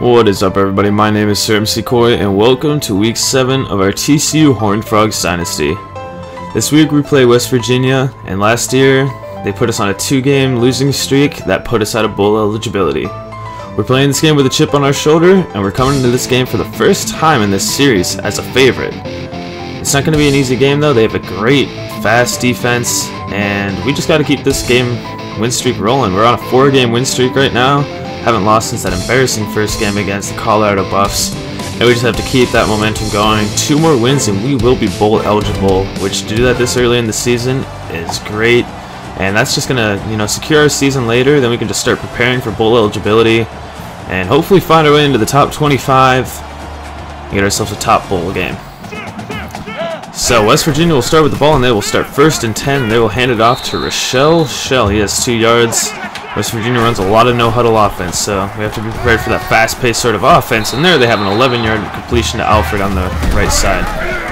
What is up, everybody? My name is Sir MC Coy, and welcome to Week 7 of our TCU Horned Frogs Dynasty. This week we play West Virginia, and last year they put us on a 2-game losing streak that put us out of bowl eligibility. We're playing this game with a chip on our shoulder, and we're coming into this game for the first time in this series as a favorite. It's not going to be an easy game though. They have a great, fast defense, and we just got to keep this game win streak rolling. We're on a 4-game win streak right now. Haven't lost since that embarrassing first game against the Colorado Buffs, and we just have to keep that momentum going. 2 more wins and we will be bowl eligible, which to do that this early in the season is great, and that's just gonna, secure our season later. Then we can just start preparing for bowl eligibility and hopefully find our way into the top 25 and get ourselves a top bowl game. So West Virginia will start with the ball, and they will start 1st and 10, and they will hand it off to Rochelle. He has 2 yards. West Virginia runs a lot of no-huddle offense, so we have to be prepared for that fast-paced sort of offense. And there they have an 11-yard completion to Alfred on the right side.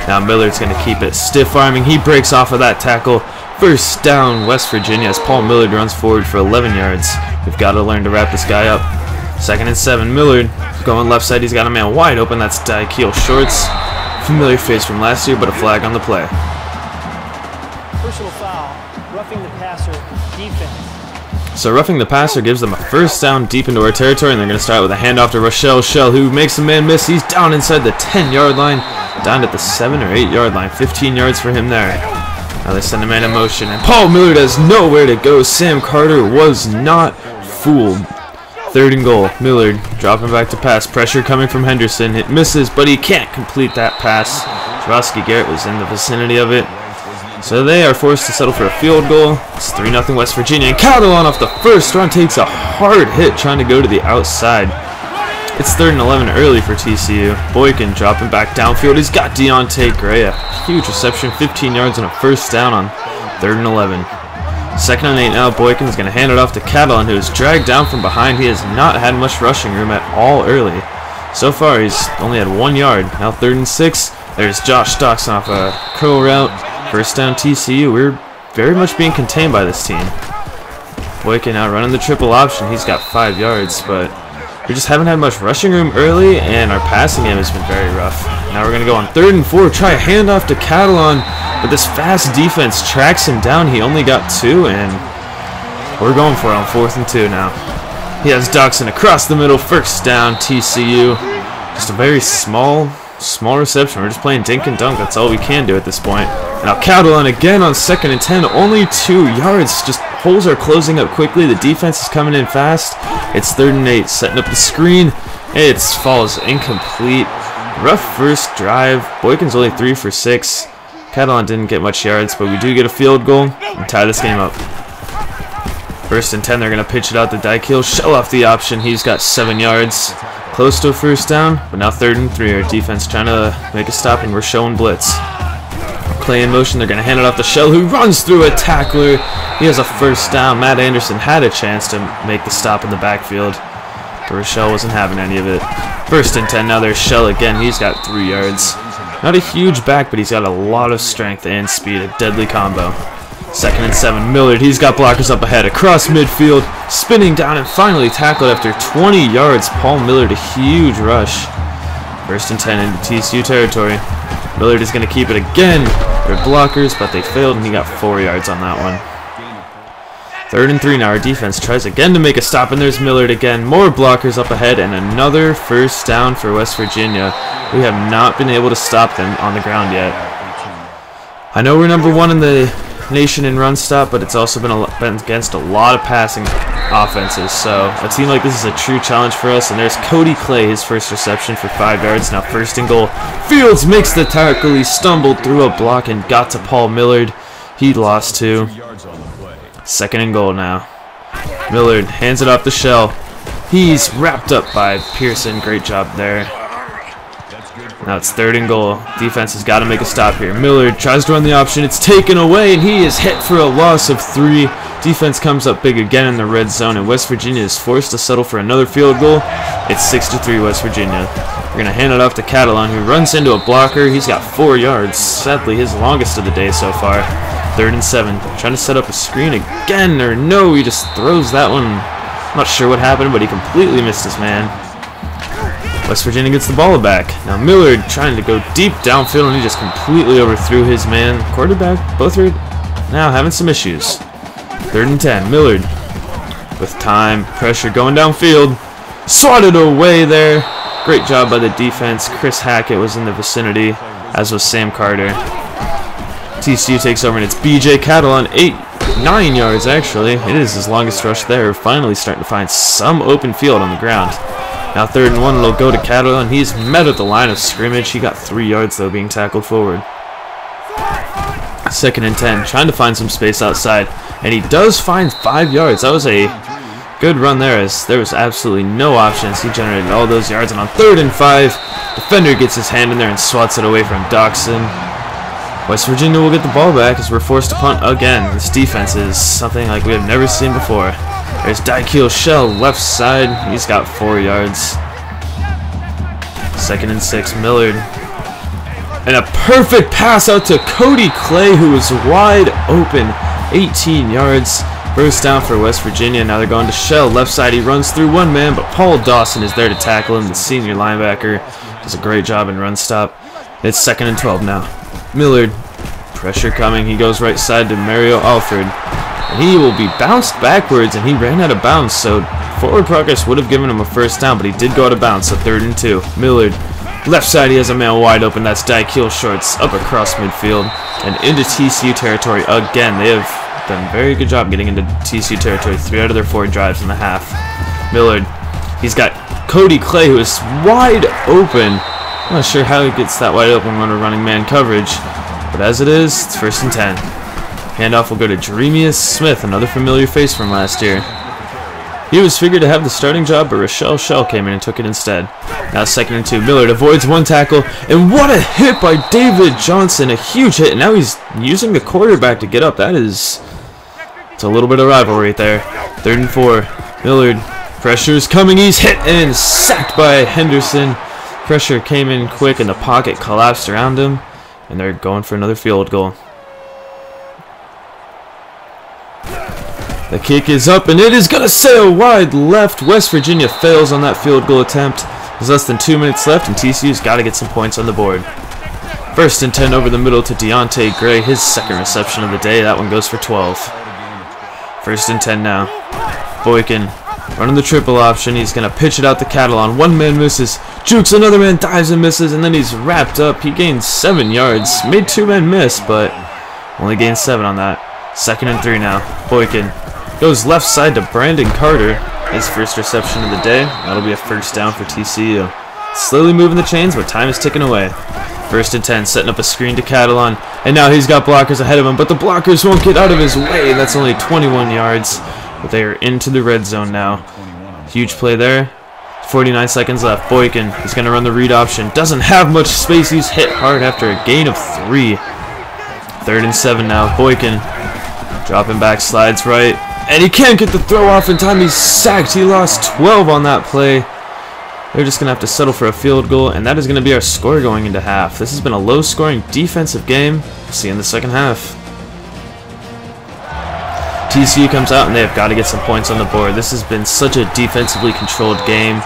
Now Millard's going to keep it stiff-arming. He breaks off of that tackle. 1st down, West Virginia, as Paul Millard runs forward for 11 yards. We've got to learn to wrap this guy up. 2nd and 7, Millard going left side. He's got a man wide open. That's Dykeel Shorts. Familiar face from last year, but a flag on the play. Personal foul, roughing the passer, defense. So roughing the passer gives them a 1st down deep into our territory, and they're going to start with a handoff to Rochelle, who makes a man miss. He's down inside the 10-yard line, down at the 7 or 8-yard line. 15 yards for him there. Now they send a man in motion, and Paul Millard has nowhere to go. Sam Carter was not fooled. 3rd and goal. Millard dropping back to pass. Pressure coming from Henderson. It misses, but he can't complete that pass. Jarosky Garrett was in the vicinity of it. So they are forced to settle for a field goal. It's 3-0 West Virginia. And Catalan off the first run takes a hard hit trying to go to the outside. It's 3rd and 11 early for TCU. Boykin dropping back downfield. He's got Deontay Gray. A huge reception, 15 yards and a 1st down on 3rd and 11. 2nd and 8 now. Boykin is going to hand it off to Catalan, who is dragged down from behind. He has not had much rushing room at all early. So far, he's only had 1 yard. Now 3rd and 6. There's Josh Stockson off a curl route. 1st down TCU. We're very much being contained by this team. Boykin now running the triple option. He's got 5 yards, but we just haven't had much rushing room early, and our passing game has been very rough. Now we're going to go on 3rd and 4. Try a handoff to Catalan, but this fast defense tracks him down. He only got 2, and we're going for it on 4th and 2 now. He has Doxson across the middle. 1st down TCU. Just a very small reception. We're just playing dink and dunk. That's all we can do at this point. Now Catalan again on 2nd and 10. Only 2 yards. Just holes are closing up quickly. The defense is coming in fast. It's 3rd and 8. Setting up the screen. It falls incomplete. Rough first drive. Boykin's only 3 for 6. Catalan didn't get much yards, but we do get a field goal and tie this game up. 1st and 10. They're going to pitch it out to Dykeel. Shell off the option. He's got 7 yards. Close to a 1st down, but now 3rd and 3. Our defense trying to make a stop, and we're showing blitz. Play in motion. They're going to hand it off to Shell, who runs through a tackler. He has a 1st down. Matt Anderson had a chance to make the stop in the backfield, but Rochelle wasn't having any of it. 1st and 10. Now there's Shell again. He's got 3 yards. Not a huge back, but he's got a lot of strength and speed. A deadly combo. 2nd and 7. Millard, he's got blockers up ahead, across midfield, spinning down and finally tackled after 20 yards. Paul Millard, a huge rush. 1st and 10 into TCU territory. Millard is going to keep it again. They're blockers, but they failed, and he got 4 yards on that one. 3rd and 3 now. Our defense tries again to make a stop, and there's Millard again. More blockers up ahead, and another 1st down for West Virginia. We have not been able to stop them on the ground yet. I know we're number 1 in the nation in run stop, but it's also been against a lot of passing offenses, so a team like this is a true challenge for us. And there's Cody Clay, his 1st reception for 5 yards. Now 1st and goal. Fields makes the tackle. He stumbled through a block and got to Paul Millard. He lost 2. 2nd and goal now. Millard hands it off to Shell. He's wrapped up by Pearson. Great job there. Now it's 3rd and goal. Defense has got to make a stop here. Millard tries to run the option. It's taken away, and he is hit for a loss of 3. Defense comes up big again in the red zone, and West Virginia is forced to settle for another field goal. It's 6-3 West Virginia. We're going to hand it off to Catalan, who runs into a blocker. He's got 4 yards. Sadly, his longest of the day so far. 3rd and 7. Trying to set up a screen again, or no, he just throws that one. I'm not sure what happened, but he completely missed his man. West Virginia gets the ball back. Now Millard trying to go deep downfield, and he just completely overthrew his man. Quarterback, both are now having some issues. 3rd and 10. Millard with time, pressure going downfield. Swatted away there. Great job by the defense. Chris Hackett was in the vicinity, as was Sam Carter. TCU takes over, and it's BJ Catalon, 9 yards actually. It is his longest rush there. Finally starting to find some open field on the ground. Now 3rd and 1, it'll go to Catalon. He's met at the line of scrimmage. He got 3 yards though, being tackled forward. 2nd and 10, trying to find some space outside, and he does find 5 yards. That was a good run there, as there was absolutely no options. He generated all those yards, and on 3rd and 5, defender gets his hand in there and swats it away from Doxson. West Virginia will get the ball back as we're forced to punt again. This defense is something like we have never seen before. There's Dykeel Shell left side. He's got 4 yards. 2nd and 6, Millard. And a perfect pass out to Cody Clay, who was wide open. 18 yards. First down for West Virginia. Now they're going to Shell left side. He runs through one man, but Paul Dawson is there to tackle him. The senior linebacker does a great job in run stop. It's 2nd and 12 now. Millard, pressure coming. He goes right side to Mario Alford. And he will be bounced backwards, and he ran out of bounds, so forward progress would have given him a first down, but he did go out of bounds, so 3rd and 2. Millard, left side, he has a man wide open. That's Dykeel Shorts up across midfield and into TCU territory again. They have done a very good job getting into TCU territory 3 out of their 4 drives in the half. Millard, he's got Cody Clay, who is wide open. I'm not sure how he gets that wide open when we're running man coverage, but as it is, it's 1st and 10. Handoff will go to Jeremias Smith, another familiar face from last year. He was figured to have the starting job, but Rochelle Shell came in and took it instead. Now 2nd and 2. Millard avoids one tackle, and what a hit by David Johnson. A huge hit, and now he's using the quarterback to get up. It's a little bit of rivalry right there. 3rd and 4. Millard, pressure's coming. He's hit and sacked by Henderson. Pressure came in quick, and the pocket collapsed around him, and they're going for another field goal. The kick is up, and it is going to sail wide left. West Virginia fails on that field goal attempt. There's less than 2 minutes left, and TCU's got to get some points on the board. 1st and 10 over the middle to Deontay Gray, his 2nd reception of the day. That one goes for 12. 1st and 10 now. Boykin running the triple option. He's going to pitch it out to Catalon. One man misses. Jukes another man, dives and misses, and then he's wrapped up. He gains 7 yards. Made 2 men miss, but only gained 7 on that. 2nd and 3 now. Boykin goes left side to Brandon Carter. His 1st reception of the day. That'll be a first down for TCU. Slowly moving the chains, but time is ticking away. 1st and 10, setting up a screen to Catalon. And now he's got blockers ahead of him, but the blockers won't get out of his way. That's only 21 yards. But they are into the red zone now. Huge play there. 49 seconds left. Boykin is going to run the read option. Doesn't have much space. He's hit hard after a gain of 3. 3rd and 7 now. Boykin dropping back, slides right. And he can't get the throw off in time. He's sacked. He lost 12 on that play. They're just going to have to settle for a field goal, and that is going to be our score going into half. This has been a low-scoring defensive game. See you in the second half. TCU comes out, and they have got to get some points on the board. This has been such a defensively controlled game,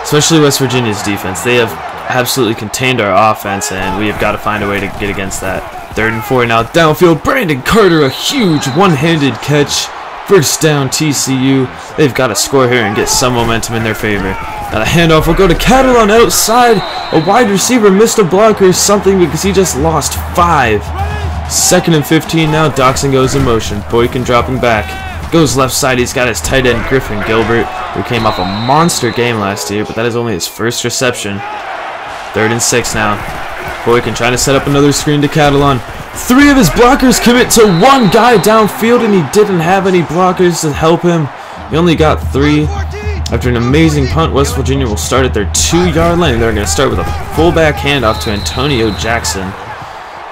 especially West Virginia's defense. They have absolutely contained our offense, and we have got to find a way to get against that. 3rd and 4 now. Downfield, Brandon Carter, a huge one-handed catch. First down, TCU. They've got to score here and get some momentum in their favor. Now the handoff will go to Catalon outside. A wide receiver missed a blocker or something because he just lost 5. 2nd and 15 now. Doxson goes in motion. Boykin dropping back. Goes left side. He's got his tight end Griffin Gilbert, who came off a monster game last year, but that is only his 1st reception. 3rd and 6 now. Boykin trying to set up another screen to Catalon. 3 of his blockers commit to one guy downfield, and he didn't have any blockers to help him. He only got 3. After an amazing punt, West Virginia will start at their 2-yard line. They're going to start with a fullback handoff to Antonio Jackson.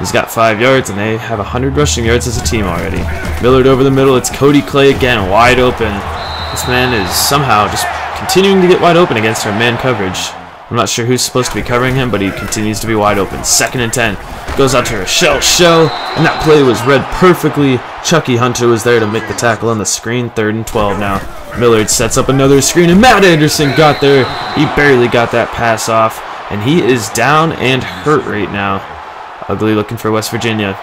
He's got 5 yards, and they have 100 rushing yards as a team already. Millard over the middle. It's Cody Clay again, wide open. This man is somehow just continuing to get wide open against our man coverage. I'm not sure who's supposed to be covering him, but he continues to be wide open. 2nd and 10. Goes out to Rochelle Shell, and that play was read perfectly. Chucky Hunter was there to make the tackle on the screen. 3rd and 12 now. Millard sets up another screen, and Matt Anderson got there. He barely got that pass off, and he is down and hurt right now. Ugly looking for West Virginia.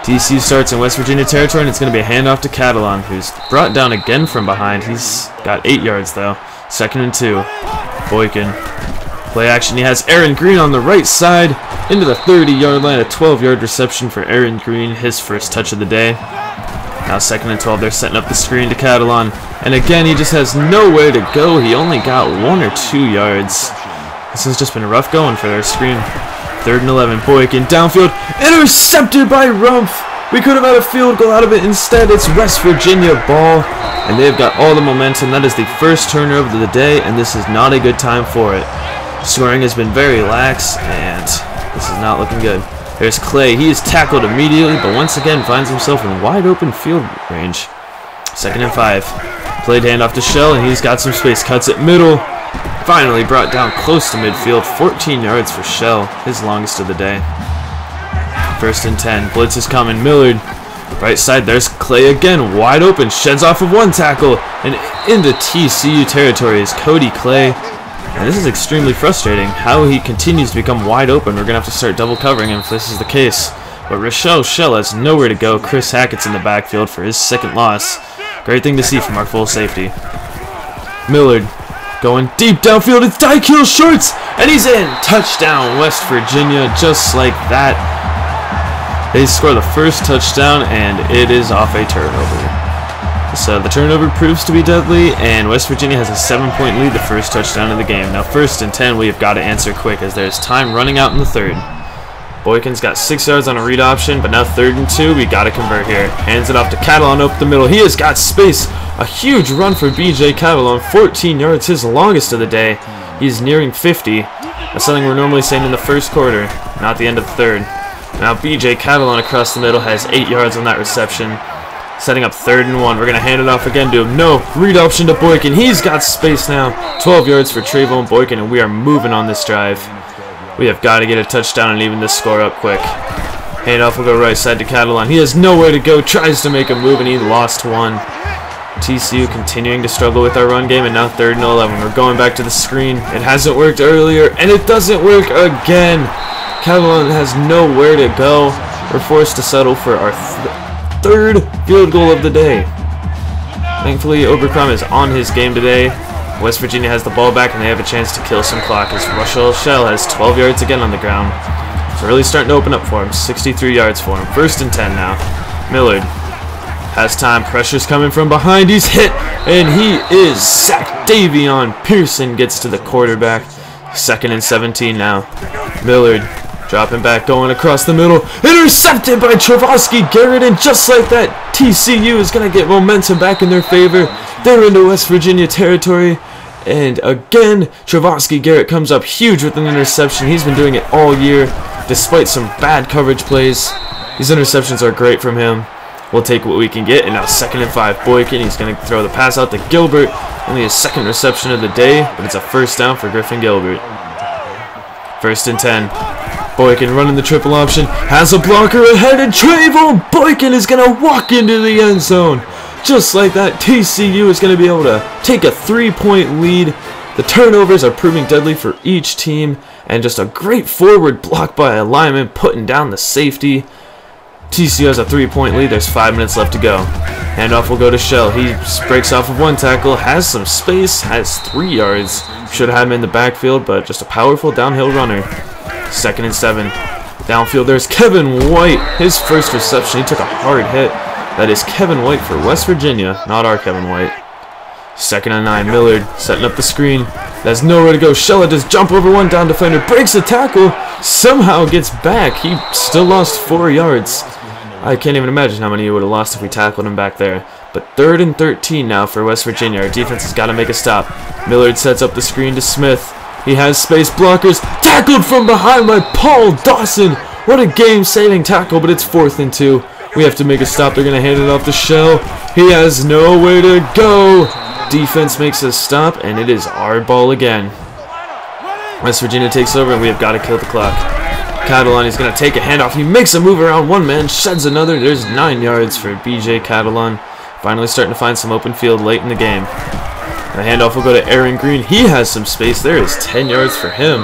TCU starts in West Virginia territory, and it's going to be a handoff to Catalan, who's brought down again from behind. He's got 8 yards, though. 2nd and 2. Boykin. Play action. He has Aaron Green on the right side into the 30-yard line. A 12-yard reception for Aaron Green, his first touch of the day. Now 2nd and 12. They're setting up the screen to Catalan. And again, he just has nowhere to go. He only got 1 or 2 yards. This has just been rough going for their screen. 3rd and 11. Boykin downfield. Intercepted by Rumpf. We could have had a field goal out of it. Instead, it's West Virginia ball. And they've got all the momentum. That is the first turnover of the day, and this is not a good time for it. Scoring has been very lax, and this is not looking good. There's Clay. He is tackled immediately, but once again finds himself in wide open field range. 2nd and 5. Played handoff to Shell, and he's got some space. Cuts it middle. Finally brought down close to midfield. 14 yards for Shell, his longest of the day. 1st and 10. Blitz is coming. Millard. Right side, there's Clay again. Wide open. Sheds off of 1 tackle. And into TCU territory is Cody Clay. And this is extremely frustrating. How he continues to become wide open. We're going to have to start double covering him if this is the case. But Rochelle Shell has nowhere to go. Chris Hackett's in the backfield for his 2nd loss. Great thing to see from our full safety. Millard going deep downfield. It's Dykill Shorts. And he's in. Touchdown, West Virginia. Just like that. They score the first touchdown, and it is off a turnover. So the turnover proves to be deadly, and West Virginia has a 7-point lead, the first touchdown of the game. Now 1st and 10, we have got to answer quick as there's time running out in the 3rd. Boykin's got 6 yards on a read option, but now 3rd and 2, we got to convert here. Hands it off to Catalan up the middle. He has got space. A huge run for BJ Catalan, 14 yards, his longest of the day. He's nearing 50. That's something we're normally saying in the 1st quarter, not the end of the 3rd. Now BJ Catalan across the middle has 8 yards on that reception. Setting up 3rd and 1. We're going to hand it off again to him. No. Read option to Boykin. He's got space now. 12 yards for Trayvon Boykin, and we are moving on this drive. We have got to get a touchdown and even this score up quick. Handoff will go right side to Catalan. He has nowhere to go. Tries to make a move, and he lost 1. TCU continuing to struggle with our run game, and now 3rd and 11. We're going back to the screen. It hasn't worked earlier, and it doesn't work again. Catalan has nowhere to go. We're forced to settle for our 3rd field goal of the day. Thankfully, Oberkrom is on his game today. West Virginia has the ball back, and they have a chance to kill some clock as Rochelle Shell has 12 yards again on the ground. It's really starting to open up for him. 63 yards for him. 1st and 10 now. Millard has time. Pressure's coming from behind. He's hit, and he is sacked. Davion Pearson gets to the quarterback. 2nd and 17 now. Millard dropping back, going across the middle. Intercepted by Travasky Garrett, and just like that, TCU is going to get momentum back in their favor. They're into West Virginia territory. And again, Travasky Garrett comes up huge with an interception. He's been doing it all year, despite some bad coverage plays. These interceptions are great from him. We'll take what we can get. And now 2nd and 5. Boykin, he's going to throw the pass out to Gilbert. Only his 2nd reception of the day, but it's a 1st down for Griffin Gilbert. 1st and 10. Boykin running the triple option. Has a blocker ahead, and Trayvon Boykin is going to walk into the end zone. Just like that, TCU is going to be able to take a 3-point lead. The turnovers are proving deadly for each team, and just a great forward block by a lineman putting down the safety. TCU has a 3-point lead. There's 5 minutes left to go. Handoff will go to Shell. He breaks off of 1 tackle, has some space, has 3 yards. Should have him in the backfield, but just a powerful downhill runner. 2nd and 7. Downfield, there's Kevin White. His 1st reception, he took a hard hit. That is Kevin White for West Virginia, not our Kevin White. 2nd and 9. Millard setting up the screen. There's nowhere to go. Shella does jump over 1 down defender, breaks the tackle, somehow gets back. He still lost 4 yards. I can't even imagine how many he would have lost if we tackled him back there. But 3rd and 13 now for West Virginia. Our defense has got to make a stop. Millard sets up the screen to Smith. He has space. Blockers tackled from behind by Paul Dawson. What a game-saving tackle, but it's 4th and 2. We have to make a stop. They're going to hand it off to Shell. He has nowhere to go. Defense makes a stop, and it is our ball again. West Virginia takes over, and we have got to kill the clock. Catalan is going to take a handoff. He makes a move around 1 man, sheds another. There's 9 yards for BJ Catalan. Finally starting to find some open field late in the game. And the handoff will go to Aaron Green. He has some space. There is 10 yards for him.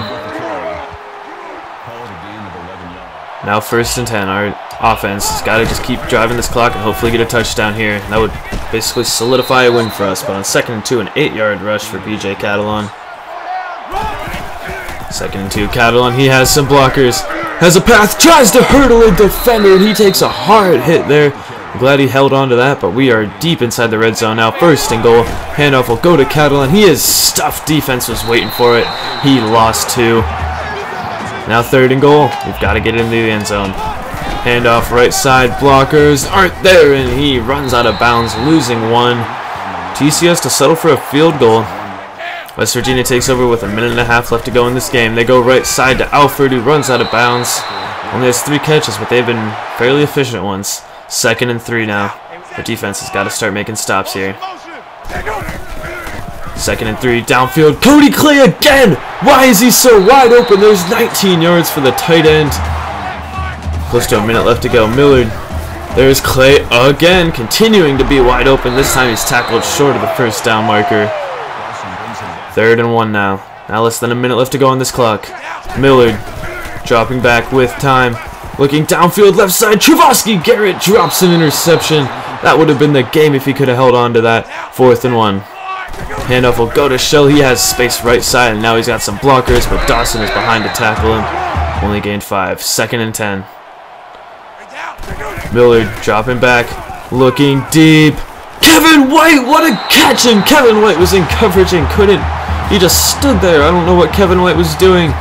Now 1st and 10. Our offense has got to just keep driving this clock and hopefully get a touchdown here. That would basically solidify a win for us. But on 2nd and 2, an 8-yard rush for BJ Catalan. 2nd and 2, Catalan, he has some blockers. Has a path, tries to hurdle a defender, and he takes a hard hit there. I'm glad he held on to that, but we are deep inside the red zone now. 1st and goal. Handoff will go to Catalan. He is stuffed. Defense was waiting for it. He lost 2. Now 3rd and goal. We've got to get into the end zone. Handoff right side. Blockers aren't there, and he runs out of bounds, losing 1. TCS to settle for a field goal. West Virginia takes over with 1.5 minutes left to go in this game. They go right side to Alford, who runs out of bounds. Only has 3 catches, but they've been fairly efficient ones. 2nd and 3 now. The defense has got to start making stops here. 2nd and 3, downfield. Cody Clay again! Why is he so wide open? There's 19 yards for the tight end. Close to 1 minute left to go. Millard. There's Clay again, continuing to be wide open. This time he's tackled short of the 1st down marker. 3rd and 1 now. Now less than 1 minute left to go on this clock. Millard dropping back with time. Looking downfield left side. Travasky Garrett drops an interception. That would have been the game if he could have held on to that. 4th and 1. Handoff will go to Shell. He has space right side, and now he's got some blockers, but Dawson is behind to tackle him. Only gained 5. 2nd and 10. Millard dropping back. Looking deep. Kevin White, what a catch! And Kevin White was in coverage and couldn't. He just stood there. I don't know what Kevin White was doing.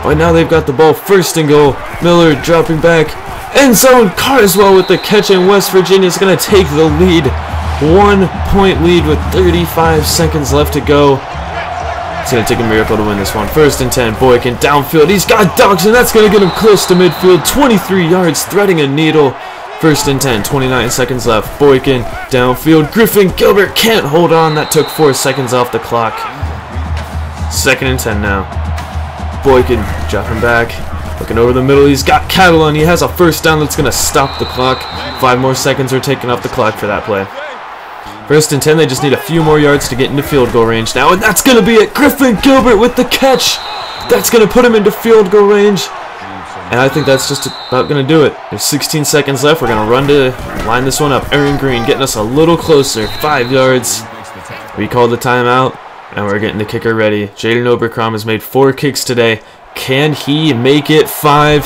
But now they've got the ball. 1st and goal. Millard dropping back. End zone. Carswell with the catch, and West Virginia is going to take the lead. 1-point lead with 35 seconds left to go. It's going to take a miracle to win this one. 1st and 10. Boykin downfield. He's got Dodson. That's going to get him close to midfield. 23 yards, threading a needle. 1st and 10. 29 seconds left. Boykin downfield. Griffin Gilbert can't hold on. That took 4 seconds off the clock. 2nd and 10 now. Boykin dropping back. Looking over the middle. He's got Catalan. He has a 1st down that's going to stop the clock. 5 more seconds are taken off the clock for that play. 1st and 10, they just need a few more yards to get into field goal range now, and that's going to be it. Griffin Gilbert with the catch. That's going to put him into field goal range, and I think that's just about going to do it. There's 16 seconds left. We're going to run to line this one up. Aaron Green getting us a little closer. 5 yards. We called the timeout, and we're getting the kicker ready. Jaden Obercrom has made 4 kicks today. Can he make it 5?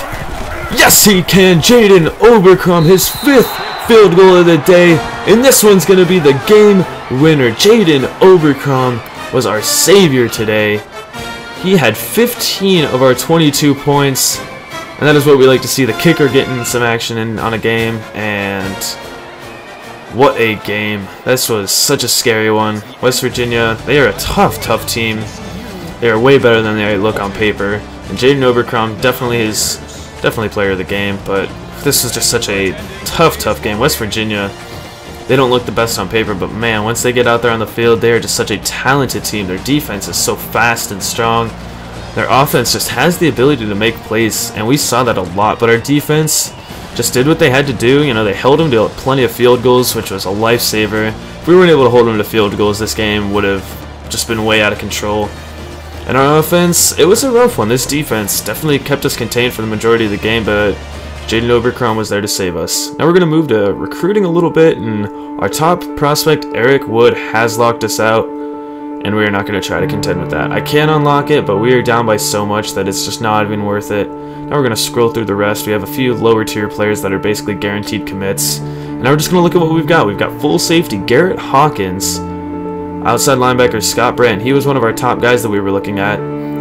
Yes, he can. Jaden Obercrom, his 5th field goal of the day, and this one's going to be the game winner. Jaden Obercrom was our savior today. He had 15 of our 22 points, and that is what we like to see, the kicker getting some action on a game. And what a game. This was such a scary one. West Virginia, they are a tough team. They are way better than they look on paper, and Jaden Obercrom definitely player of the game, but this was just such a tough game. West Virginia, they don't look the best on paper, but man, once they get out there on the field, they are just such a talented team. Their defense is so fast and strong. Their offense just has the ability to make plays, and we saw that a lot, but our defense just did what they had to do. You know, they held them to plenty of field goals, which was a lifesaver. If we weren't able to hold them to field goals, this game would have just been way out of control. And our offense, it was a rough one. This defense definitely kept us contained for the majority of the game, but Jaden Obercrom was there to save us. Now we're going to move to recruiting a little bit, and our top prospect, Eric Wood, has locked us out, and we are not going to try to contend with that. I can unlock it, but we are down by so much that it's just not even worth it. Now we're going to scroll through the rest. We have a few lower tier players that are basically guaranteed commits. And now we're just going to look at what we've got. We've got full safety, Garrett Hawkins. Outside linebacker, Scott Brandt. He was one of our top guys that we were looking at.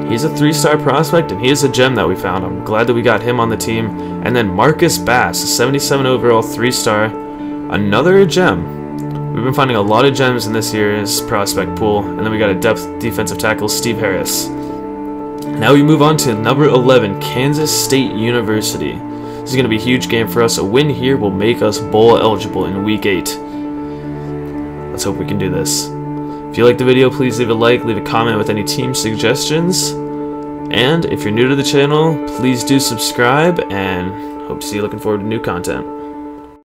He's a 3-star prospect, and he is a gem that we found. I'm glad that we got him on the team. And then Marcus Bass, a 77 overall 3-star. Another gem. We've been finding a lot of gems in this year's prospect pool. And then we got a depth defensive tackle, Steve Harris. Now we move on to number 11, Kansas State University. This is going to be a huge game for us. A win here will make us bowl eligible in Week 8. Let's hope we can do this. If you liked the video, please leave a like, leave a comment with any team suggestions. And if you're new to the channel, please do subscribe, and hope to see you looking forward to new content.